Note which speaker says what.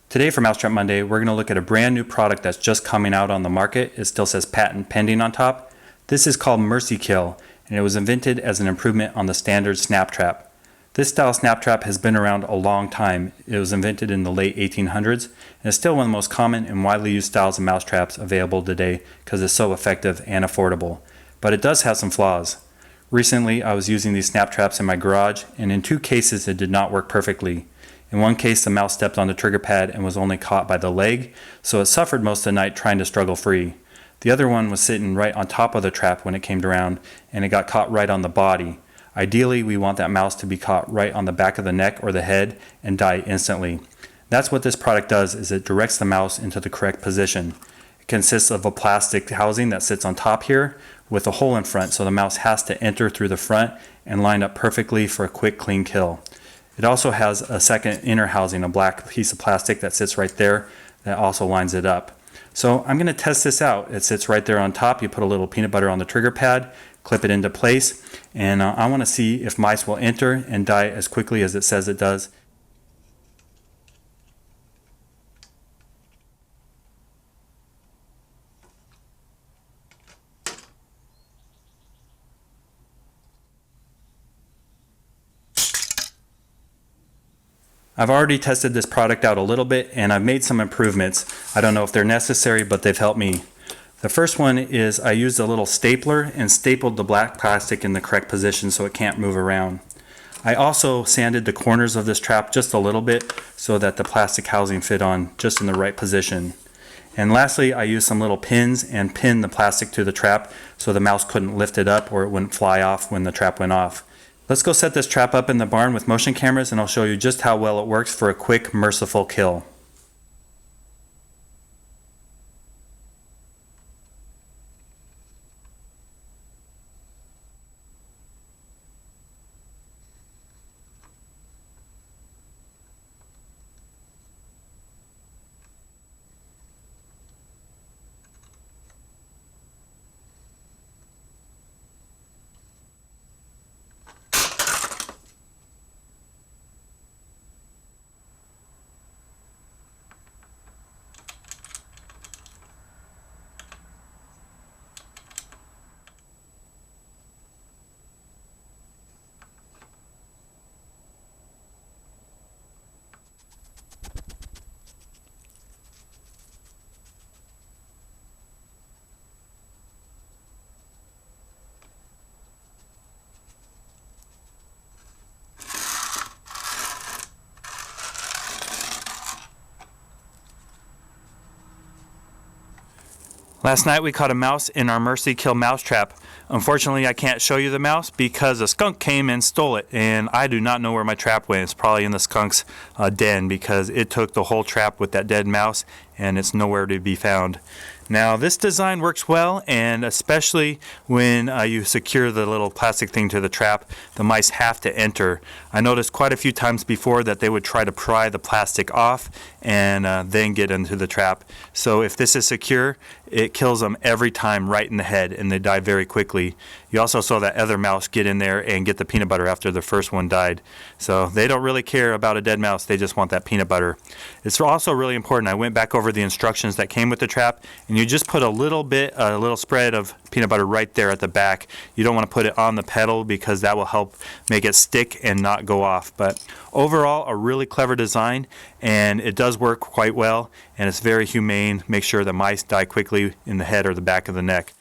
Speaker 1: Today for Mousetrap Monday, we're going to look at a brand new product that's just coming out on the market. It still says patent pending on top. This is called Mercy Kill, and it was invented as an improvement on the standard snap trap. This style snap trap has been around a long time. It was invented in the late 1800s, and is still one of the most common and widely used styles of mouse traps available today because it's so effective and affordable. But it does have some flaws. Recently, I was using these snap traps in my garage, and in 2 cases it did not work perfectly. In one case, the mouse stepped on the trigger pad and was only caught by the leg, so it suffered most of the night trying to struggle free. The other one was sitting right on top of the trap when it came around, and it got caught right on the body. Ideally, we want that mouse to be caught right on the back of the neck or the head and die instantly. That's what this product does, is it directs the mouse into the correct position. It consists of a plastic housing that sits on top here with a hole in front, so the mouse has to enter through the front and line up perfectly for a quick, clean kill. It also has a second inner housing, a black piece of plastic that sits right there that also lines it up. So I'm going to test this out. It sits right there on top. You put a little peanut butter on the trigger pad, clip it into place, and I want to see if mice will enter and die as quickly as it says it does. I've already tested this product out a little bit and I've made some improvements. I don't know if they're necessary, but they've helped me. The first one is I used a little stapler and stapled the black plastic in the correct position so it can't move around. I also sanded the corners of this trap just a little bit so that the plastic housing fit on just in the right position. And lastly, I used some little pins and pinned the plastic to the trap so the mouse couldn't lift it up or it wouldn't fly off when the trap went off. Let's go set this trap up in the barn with motion cameras and I'll show you just how well it works for a quick, merciful kill. Last night we caught a mouse in our Mercy Kill mouse trap. Unfortunately, I can't show you the mouse because a skunk came and stole it, and I do not know where my trap went. It's probably in the skunk's den because it took the whole trap with that dead mouse and it's nowhere to be found. Now this design works well, and especially when you secure the little plastic thing to the trap, the mice have to enter. I noticed quite a few times before that they would try to pry the plastic off and then get into the trap. So if this is secure, it kills them every time right in the head and they die very quickly. You also saw that other mouse get in there and get the peanut butter after the first one died. So they don't really care about a dead mouse, they just want that peanut butter. It's also really important. I went back over the instructions that came with the trap, and you just put a little spread of peanut butter right there at the back. You don't want to put it on the pedal because that will help make it stick and not go off. But overall, a really clever design, and it does work quite well, and it's very humane. Make sure the mice die quickly in the head or the back of the neck.